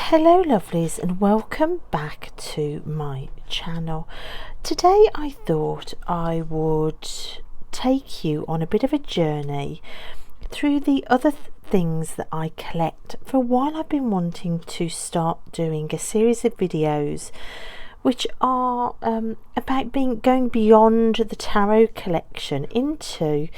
Hello lovelies, and welcome back to my channel. Today I thought I would take you on a bit of a journey through the other things that I collect. For a while I've been wanting to start doing a series of videos which are about going beyond the tarot collection into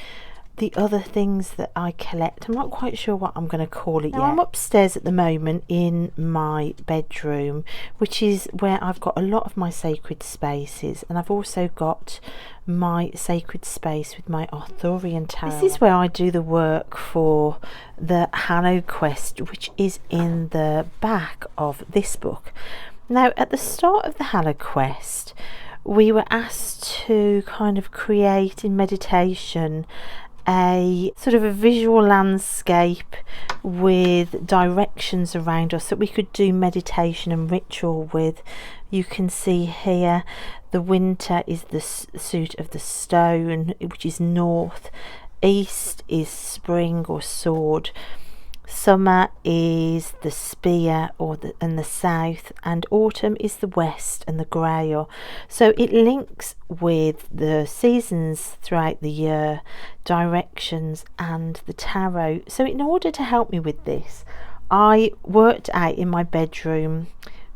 the other things that I collect. I'm not quite sure what I'm going to call it yet. I'm upstairs at the moment in my bedroom, which is where I've got a lot of my sacred spaces, and I've also got my sacred space with my Arthurian tarot. This is where I do the work for the Hallow Quest, which is in the back of this book. Now, at the start of the Hallow Quest, we were asked to kind of create in meditation a sort of a visual landscape with directions around us that we could do meditation and ritual with. You can see here the winter is the suit of the stone, which is north. East is spring or sword. Summer is the spear and the south, and autumn is the west and the grail. So it links with the seasons throughout the year, directions, and the tarot. So in order to help me with this, I worked out in my bedroom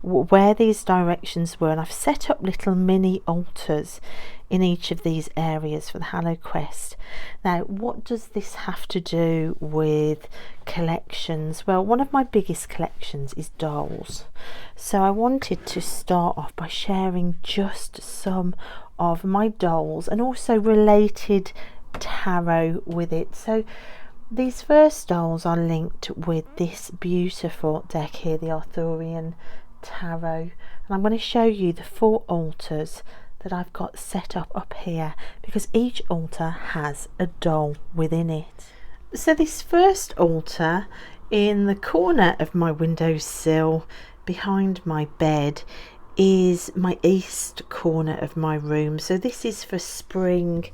where these directions were, and I've set up little mini altars in each of these areas for the Hallow Quest. Now, what does this have to do with collections? Well, one of my biggest collections is dolls, so I wanted to start off by sharing just some of my dolls and also related tarot with it. So these first dolls are linked with this beautiful deck here, the Arthurian tarot, and I'm going to show you the 4 altars that I've got set up here, because each altar has a doll within it. So this first altar in the corner of my windowsill behind my bed is my east corner of my room. So this is for spring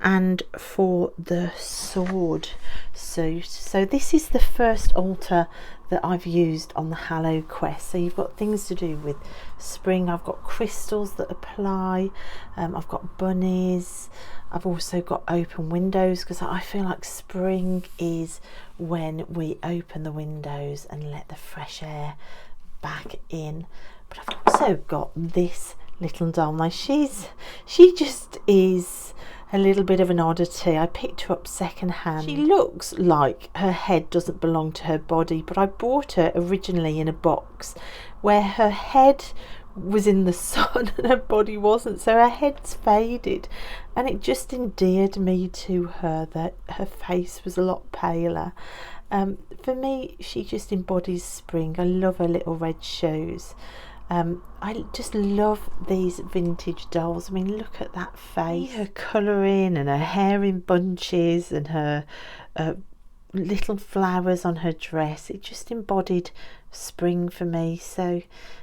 and for the sword suit. So this is the first altar that I've used on the Hallow Quest. So you've got things to do with spring. I've got crystals that apply. I've got bunnies. I've also got open windows, because I feel like spring is when we open the windows and let the fresh air back in. But I've also got this little doll. Now she just is a little bit of an oddity. I picked her up second hand. She looks like her head doesn't belong to her body, but I bought her originally in a box where her head was in the sun and her body wasn't, so her head's faded, and it just endeared me to her that her face was a lot paler. For me, she just embodies spring. I love her little red shoes. I just love these vintage dolls. I mean, look at that face, her colouring and her hair in bunches and her little flowers on her dress. It just embodied spring for me, so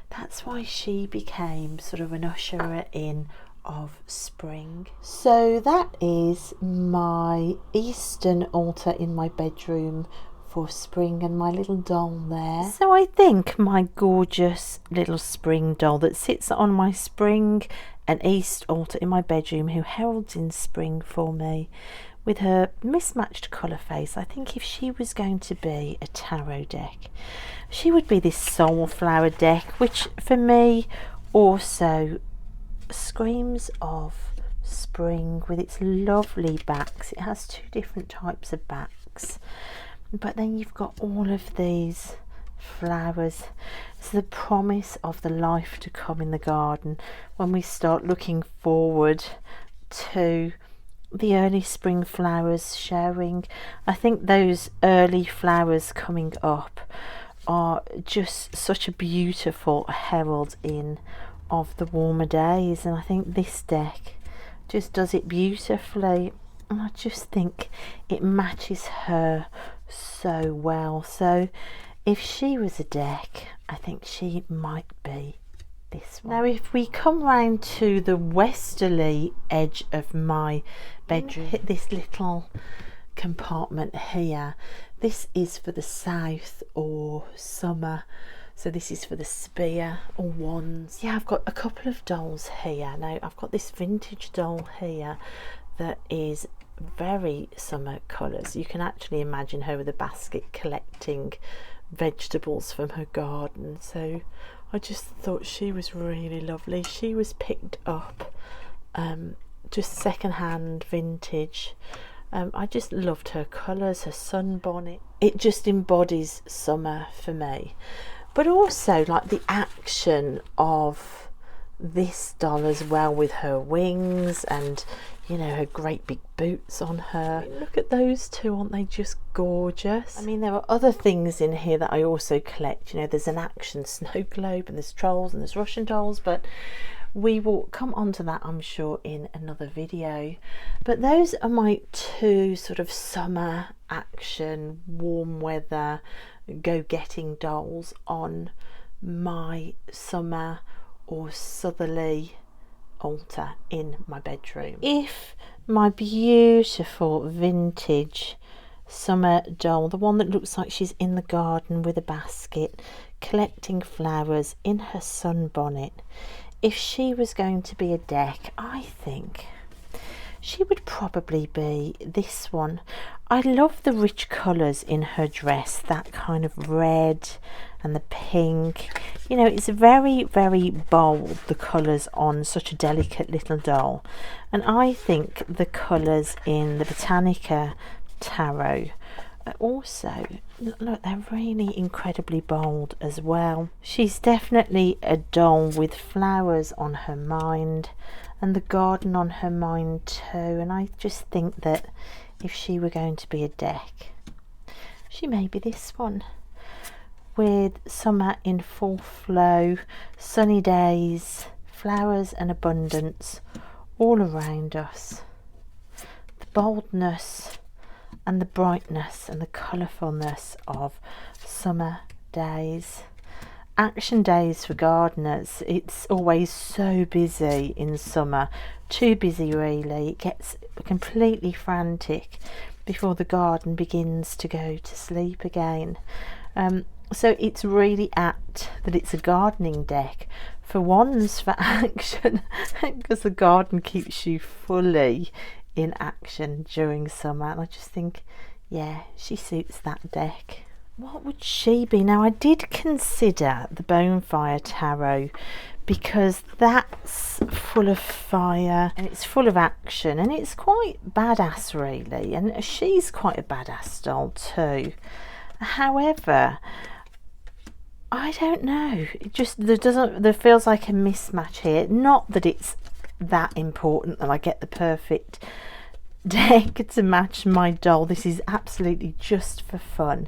that's why she became sort of an usherer in of spring. So that is my eastern altar in my bedroom for spring, and my little doll there. So I think my gorgeous little spring doll that sits on my spring and east altar in my bedroom, who heralds in spring for me with her mismatched colour face, I think if she was going to be a tarot deck, she would be this soulflower deck, which for me also screams of spring with its lovely backs. It has 2 different types of backs, but then you've got all of these flowers. It's the promise of the life to come in the garden when we start looking forward to the early spring flowers showing. I think those early flowers coming up are just such a beautiful herald in of the warmer days, and I think this deck just does it beautifully, and I just think it matches her so well. So if she was a deck, I think she might be this one. Now if we come round to the westerly edge of my bedroom, hit this little compartment here, this is for the south or summer So this is for the spear or wands. Yeah, I've got a couple of dolls here. Now I've got this vintage doll here that is very summer colours. You can actually imagine her with a basket collecting vegetables from her garden. So I just thought she was really lovely. She was picked up just second-hand, vintage. I just loved her colours, her sunbonnet. It just embodies summer for me. But also like the action of this doll as well, with her wings and, you know, her great big boots on her. Look at those two, aren't they just gorgeous? I mean, there are other things in here that I also collect. You know, there's an action snow globe and there's trolls and there's Russian dolls, but we will come on to that, I'm sure, in another video. But those are my two sort of summer action, warm weather, go-getting dolls on my summer or southerly altar in my bedroom. If my beautiful vintage summer doll, the one that looks like she's in the garden with a basket collecting flowers in her sunbonnet, if she was going to be a deck, I think she would probably be this one. I love the rich colours in her dress, that kind of red and the pink. You know, it's very, very bold, the colours on such a delicate little doll. And I think the colours in the Botanica tarot are also, look, they're really incredibly bold as well. She's definitely a doll with flowers on her mind and the garden on her mind too. And I just think that if she were going to be a deck, she may be this one, with summer in full flow, sunny days, flowers and abundance all around us. The boldness and the brightness and the colourfulness of summer days. Action days for gardeners. It's always so busy in summer, too busy really. It gets completely frantic before the garden begins to go to sleep again. So it's really apt that it's a gardening deck for wands for action, because the garden keeps you fully in action during summer. And I just think, yeah, she suits that deck. What would she be? Now, I did consider the Bonfire Tarot because that's full of fire and it's full of action and it's quite badass really, and she's quite a badass doll too. However, I don't know, it just there feels like a mismatch here. Not that it's that important that I get the perfect deck to match my doll. This is absolutely just for fun,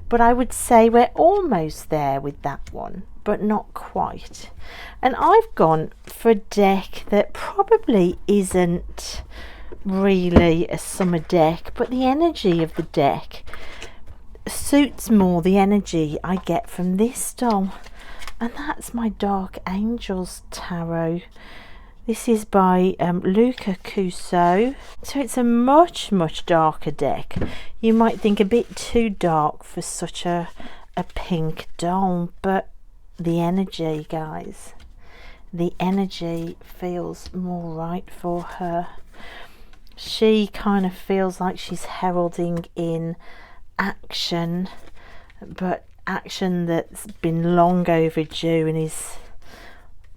but I would say we're almost there with that one, but not quite. And I've gone for a deck that probably isn't really a summer deck, but the energy of the deck suits more the energy I get from this doll, and that's my Dark Angels Tarot. This is by Luca Cuso. So it's a much darker deck. You might think a bit too dark for such a pink doll, but the energy, guys, the energy feels more right for her. She kind of feels like she's heralding in action, but action that's been long overdue and is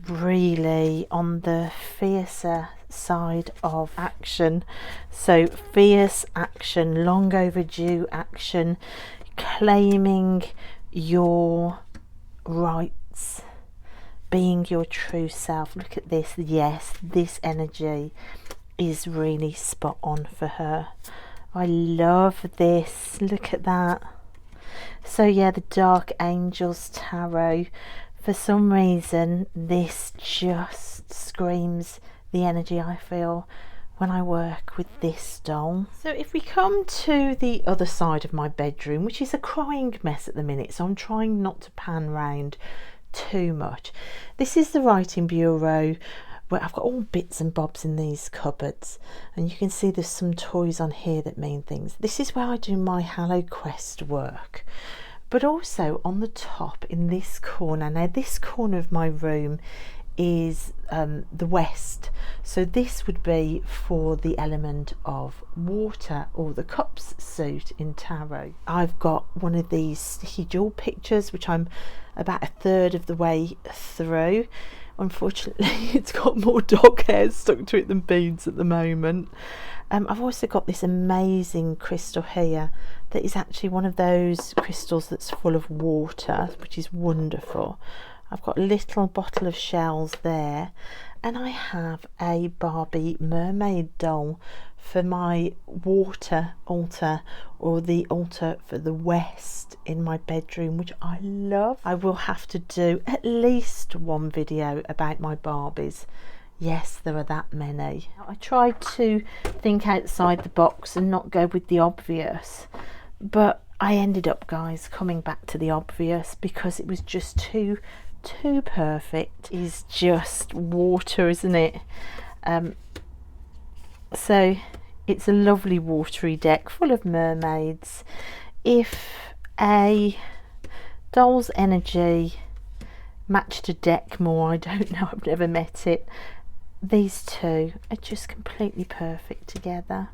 really on the fiercer side of action. So fierce action, long overdue action, claiming your rights, being your true self. Look at this. Yes, this energy is really spot on for her. I love this. Look at that. So yeah, the Dark Angels Tarot. For some reason, this just screams the energy I feel when I work with this doll. So if we come to the other side of my bedroom, which is a crying mess at the minute, so I'm trying not to pan round too much. This is the writing bureau, where I've got all bits and bobs in these cupboards, and you can see there's some toys on here that mean things. This is where I do my Hello Quest work. but also on the top in this corner. Now this corner of my room is the west, so this would be for the element of water, or the cups suit in tarot. I've got one of these sticky jewel pictures which I'm about a third of the way through. Unfortunately it's got more dog hairs stuck to it than beads at the moment. I've also got this amazing crystal here that is actually one of those crystals that's full of water, which is wonderful. I've got a little bottle of shells there, and I have a Barbie mermaid doll for my water altar, or the altar for the west in my bedroom, which I love. I will have to do at least one video about my Barbies. Yes, there are that many. I tried to think outside the box and not go with the obvious, but I ended up, guys, coming back to the obvious because it was just too perfect. It's just water, isn't it? So it's a lovely watery deck full of mermaids. If a doll's energy matched a deck more, I don't know, I've never met it. These two are just completely perfect together.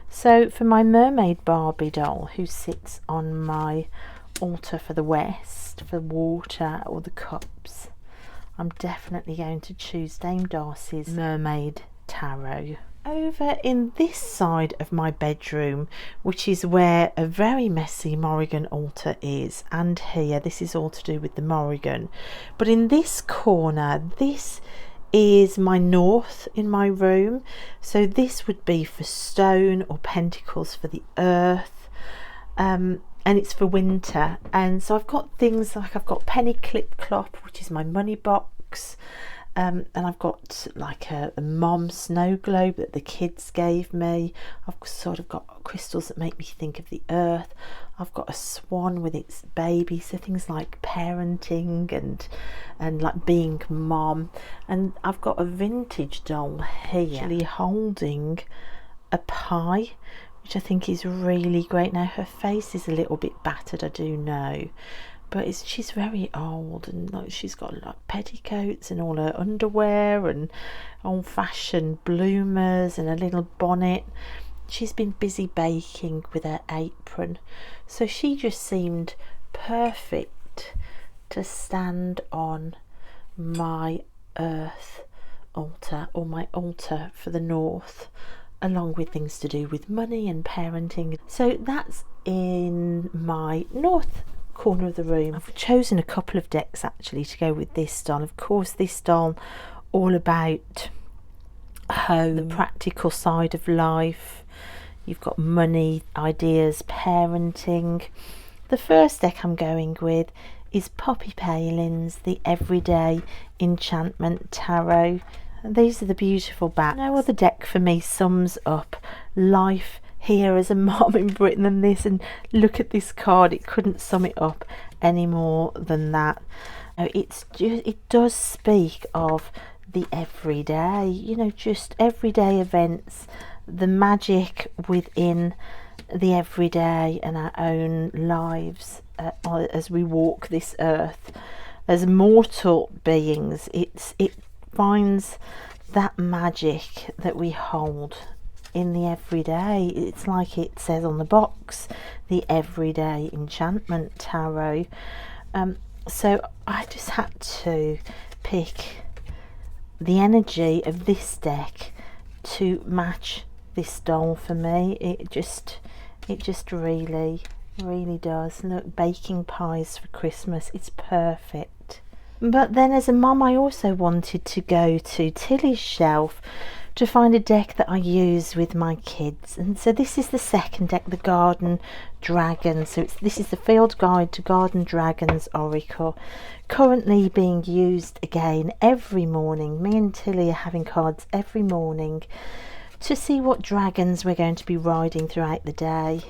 So for my mermaid Barbie doll, who sits on my altar for the west, for water or the cups, I'm definitely going to choose Dame Darcy's Mermaid Tarot. Over in this side of my bedroom, which is where a very messy Morrigan altar is, and here, this is all to do with the Morrigan, but in this corner, this is my north in my room, so this would be for stone, or pentacles for the earth, and it's for winter. And so I've got things like, I've got penny clip clop, which is my money box, and I've got like a mom snow globe that the kids gave me. I've sort of got crystals that make me think of the earth. I've got a swan with its baby, so things like parenting and like being mom. And I've got a vintage doll here actually holding a pie, which I think is really great. Now her face is a little bit battered, I do know, but she's very old, and like she's got like petticoats and all her underwear and old-fashioned bloomers and a little bonnet. She's been busy baking with her apron, so she just seemed perfect to stand on my earth altar, or my altar for the north, along with things to do with money and parenting. So that's in my north corner of the room. I've chosen a couple of decks actually to go with this doll. Of course, this doll all about home, the practical side of life. You've got money, ideas, parenting. The first deck I'm going with is Poppy Palin's The Everyday Enchantment Tarot. And these are the beautiful backs. No other deck for me sums up life here as a mom in Britain than this, and look at this card, it couldn't sum it up any more than that. It's just, it does speak of the everyday, you know, just everyday events, the magic within the everyday and our own lives as we walk this earth as mortal beings. It finds that magic that we hold in the everyday. It's like it says on the box, the Everyday Enchantment Tarot. So I just had to pick the energy of this deck to match this doll for me. It just really does. Look, baking pies for Christmas, it's perfect. But then as a mum, I also wanted to go to Tilly's shelf to find a deck that I use with my kids, and so this is the second deck, the Garden Dragon. So this is the Field Guide to Garden Dragons Oracle, currently being used again every morning. Me and Tilly are having cards every morning to see what dragons we're going to be riding throughout the day.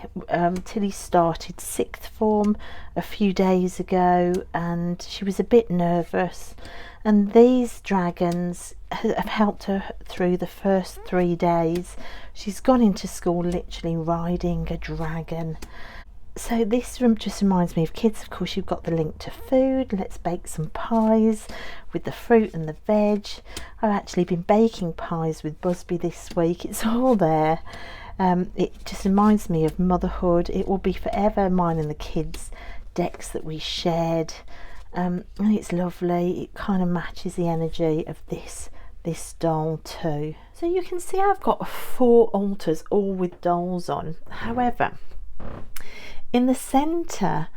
Tilly started 6th form a few days ago, and she was a bit nervous, and these dragons have helped her through the first 3 days. She's gone into school literally riding a dragon. So this room just reminds me of kids. Of course, you've got the link to food. Let's bake some pies with the fruit and the veg. I've actually been baking pies with Busby this week. It's all there. It just reminds me of motherhood. It will be forever mine and the kids' decks that we shared. And it's lovely. It kind of matches the energy of this doll too. So you can see I've got 4 altars all with dolls on. However, in the centre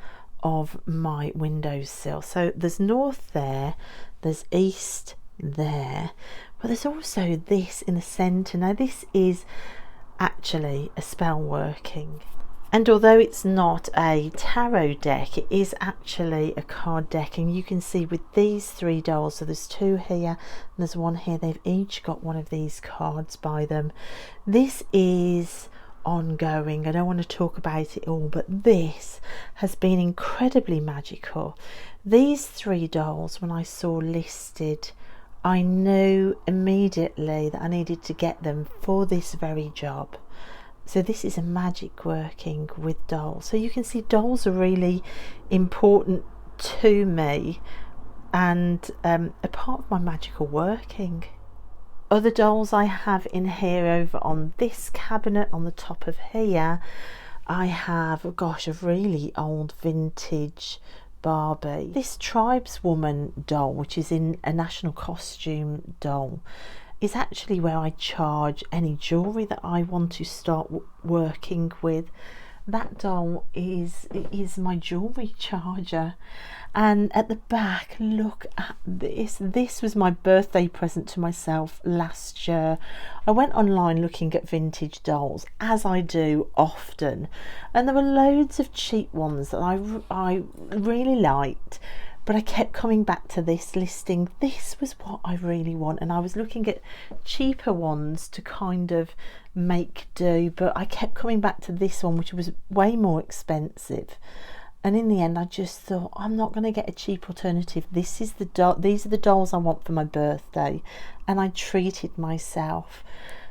of my windowsill, so there's north there, there's east there, but there's also this in the centre. Now this is actually a spell working, and although it's not a tarot deck, it is actually a card deck, and you can see with these 3 dolls, so there's 2 here and there's 1 here, they've each got one of these cards by them. This is ongoing. I don't want to talk about it all, but this has been incredibly magical. These 3 dolls, when I saw listed, I knew immediately that I needed to get them for this very job. So this is a magic working with dolls. So you can see dolls are really important to me, and a part of my magical working. Other dolls I have in here, over on this cabinet on the top of here, I have, gosh, a really old vintage Barbie. This tribeswoman doll, which is in a national costume doll, is actually where I charge any jewellery that I want to start working with. That doll is my jewellery charger. And at the back, look at this. This was my birthday present to myself last year. I went online looking at vintage dolls, as I do often, and there were loads of cheap ones that I really liked, but I kept coming back to this listing. This was what I really want, and I was looking at cheaper ones to kind of make do, but I kept coming back to this one, which was way more expensive. And in the end, I just thought, I'm not going to get a cheap alternative. This is these are the dolls I want for my birthday, and I treated myself.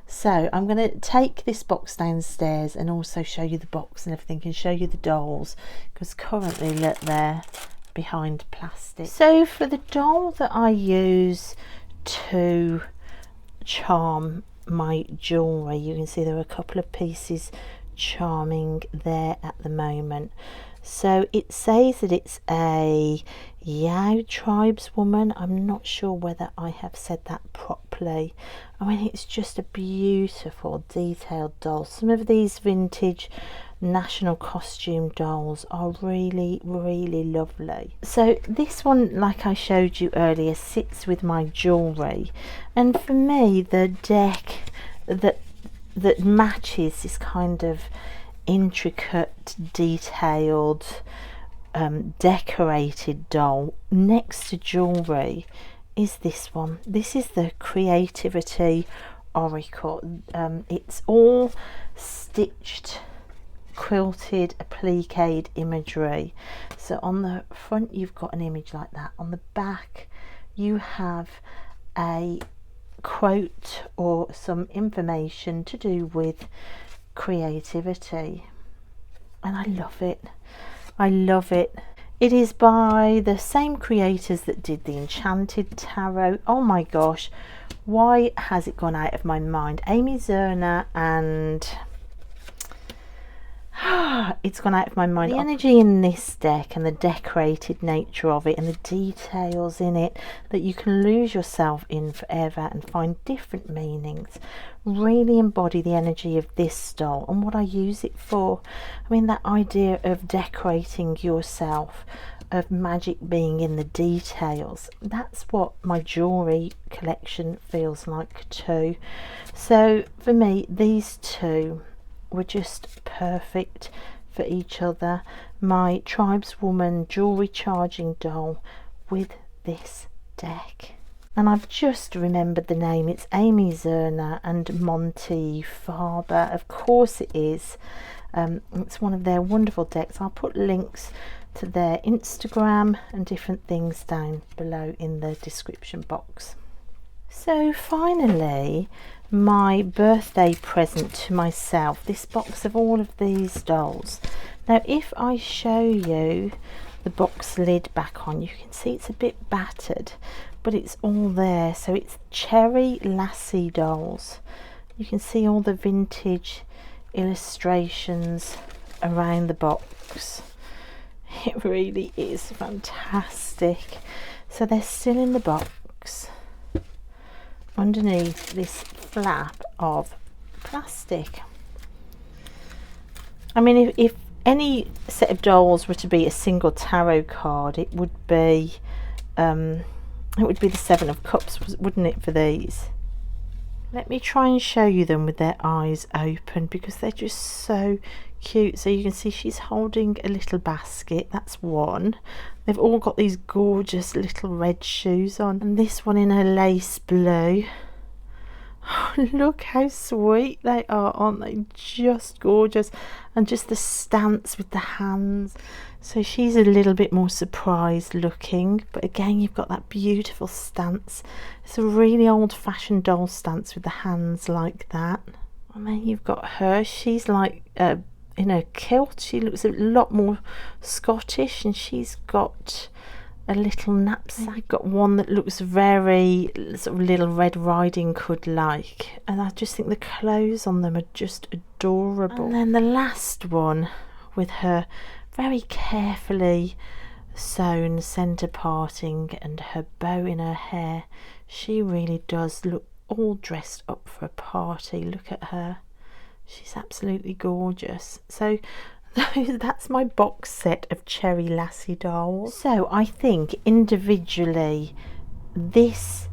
So I'm going to take this box downstairs and also show you the box and everything, and show you the dolls, because currently, look, they're behind plastic. So for the doll that I use to charm my jewellery, you can see there are a couple of pieces charming there at the moment. So it says that it's a Yao tribeswoman. I'm not sure whether I have said that properly. I mean, it's just a beautiful detailed doll. Some of these vintage national costume dolls are really, really lovely. So this one, like I showed you earlier, sits with my jewellery, and for me the deck that matches this kind of intricate, detailed, decorated doll next to jewellery is this one. This is the Creativity Oracle. It's all stitched, quilted, appliqued imagery. So on the front you've got an image like that. On the back you have a quote or some information to do with creativity, and I love it. I love it. It is by the same creators that did the Enchanted Tarot. Oh my gosh, why has it gone out of my mind? Amy Zerner, and it's gone out of my mind. The energy in this deck and the decorated nature of it and the details in it that you can lose yourself in forever and find different meanings really embody the energy of this doll and what I use it for. I mean, that idea of decorating yourself, of magic being in the details, that's what my jewellery collection feels like too. So for me, these two were just perfect for each other. My tribeswoman jewellery charging doll with this deck. And I've just remembered the name. It's Amy Zerner and Monty Farber. Of course it is. It's one of their wonderful decks. I'll put links to their Instagram and different things down below in the description box. So finally, my birthday present to myself, this box of all of these dolls. Now if I show you the box lid back on, you can see it's a bit battered, but it's all there. So it's Cherry Lassie dolls. You can see all the vintage illustrations around the box. It really is fantastic. So they're still in the box underneath this flap of plastic. I mean, if any set of dolls were to be a single tarot card, it would be the Seven of Cups, wouldn't it, for these? Let me try and show you them with their eyes open, because they're just so cute. So you can see she's holding a little basket. That's one. They've all got these gorgeous little red shoes on, and this one in a lace blue. Oh, look how sweet they are, aren't they? Just gorgeous. And just the stance with the hands. So she's a little bit more surprised looking, but again you've got that beautiful stance. It's a really old-fashioned doll stance with the hands like that. And then you've got her. She's like in a kilt. She looks a lot more Scottish, and she's got a little knapsack. I've got one that looks very sort of Little Red Riding Hood like, and I just think the clothes on them are just adorable. And then the last one with her very carefully sewn centre parting and her bow in her hair. She really does look all dressed up for a party. Look at her. She's absolutely gorgeous. So that's my box set of Cherry Lassie dolls. So I think individually, this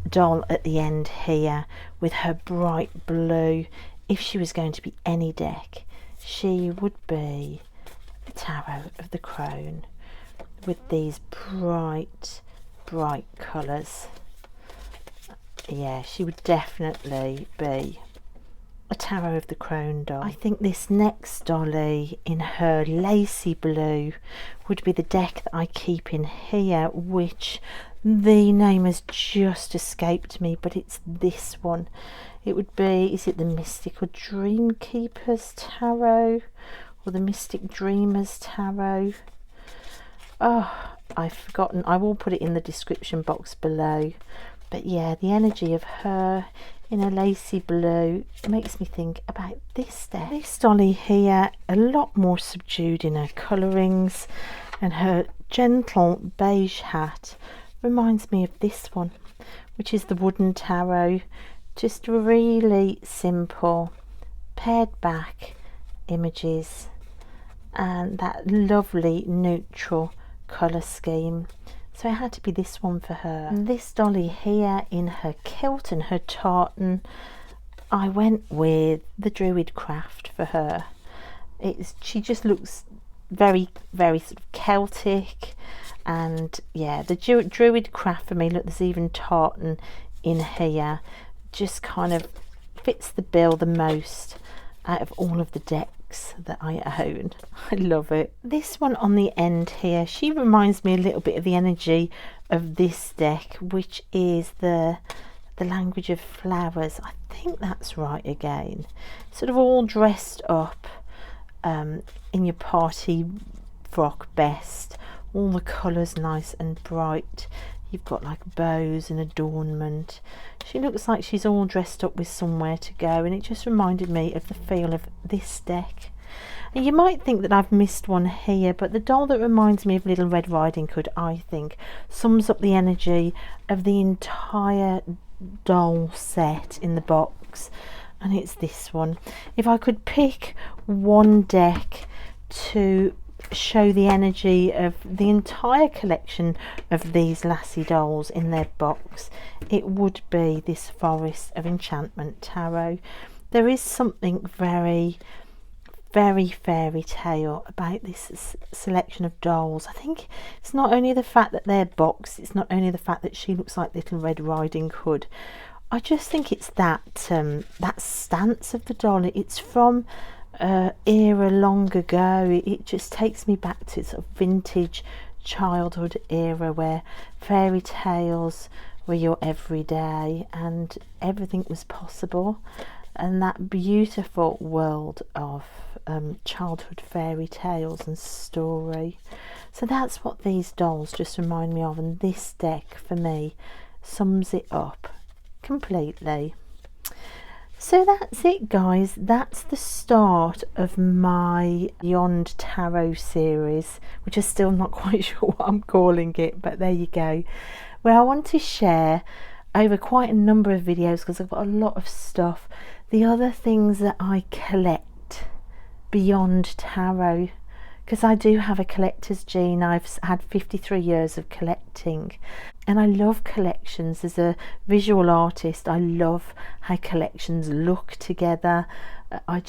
doll at the end here with her bright blue, if she was going to be any deck, she would be the Tarot of the Crone with these bright colours. Yeah, she would definitely be a Tarot of the Crone doll. I think this next dolly in her lacy blue would be the deck that I keep in here, which the name has just escaped me, but it's this one. It would be, is it the Mystical Dream Keepers Tarot or the Mystic Dreamers Tarot? Oh, I've forgotten. I will put it in the description box below. But yeah, the energy of her in a lacy blue makes me think about this deck. This dolly here, a lot more subdued in her colourings, and her gentle beige hat reminds me of this one, which is the Wooden Tarot. Just really simple, pared back images and that lovely neutral colour scheme. So it had to be this one for her. And this dolly here in her kilt and her tartan, I went with the Druid Craft for her. She just looks very sort of Celtic, and yeah, the Druid Craft for me. Look, there's even tartan in here. Just kind of fits the bill the most out of all of the decks that I own. I love it. This one on the end here, she reminds me a little bit of the energy of this deck, which is the Language of Flowers. I think that's right again. Sort of all dressed up in your party frock best. All the colours nice and bright. You've got like bows and adornment. She looks like she's all dressed up with somewhere to go, and it just reminded me of the feel of this deck. And you might think that I've missed one here, but the doll that reminds me of Little Red Riding Hood, I think, sums up the energy of the entire doll set in the box, and it's this one. If I could pick one deck to show the energy of the entire collection of these Lassie dolls in their box, it would be this Forest of Enchantment Tarot. There is something very fairy tale about this selection of dolls. I think it's not only the fact that they're boxed, it's not only the fact that she looks like Little Red Riding Hood. I just think it's that stance of the doll. It's from era long ago. It just takes me back to sort of vintage childhood era where fairy tales were your everyday and everything was possible. and that beautiful world of childhood fairy tales and story. So that's what these dolls just remind me of, and this deck for me sums it up completely. So that's it, guys. That's the start of my Beyond Tarot series, which I'm still not quite sure what I'm calling it, but there you go, where I want to share over quite a number of videos, because I've got a lot of stuff, the other things that I collect beyond tarot, because I do have a collector's gene. I've had 53 years of collecting, and I love collections. As a visual artist, I love how collections look together. I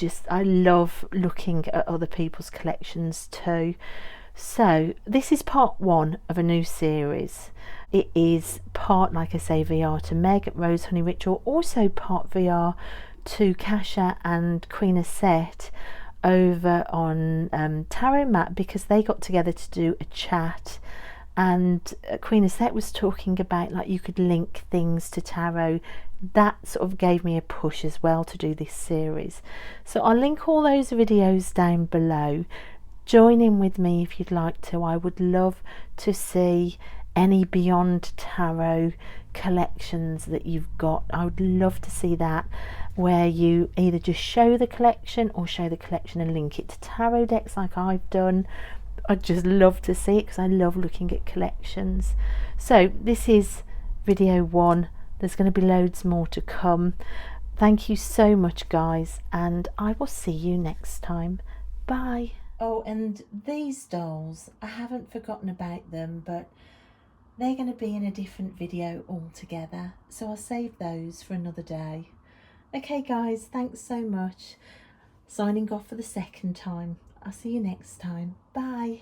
love looking at other people's collections too. So this is part one of a new series. It is part, like I say, VR to Meg, Rose Honey Ritual, also part VR to Kasia and Queen Auset over on Tarot Map, because they got together to do a chat, and Queen Auset was talking about like you could link things to tarot. That sort of gave me a push as well to do this series. So I'll link all those videos down below. Join in with me if you'd like to. I would love to see any Beyond Tarot collections that you've got. I would love to see that, where you either just show the collection or show the collection and link it to tarot decks like I've done. I'd just love to see it because I love looking at collections. So this is video one. There's going to be loads more to come. Thank you so much, guys, and I will see you next time. Bye. Oh, and these dolls, I haven't forgotten about them, but they're going to be in a different video altogether, so I'll save those for another day. Okay guys, thanks so much. Signing off for the second time. I'll see you next time. Bye.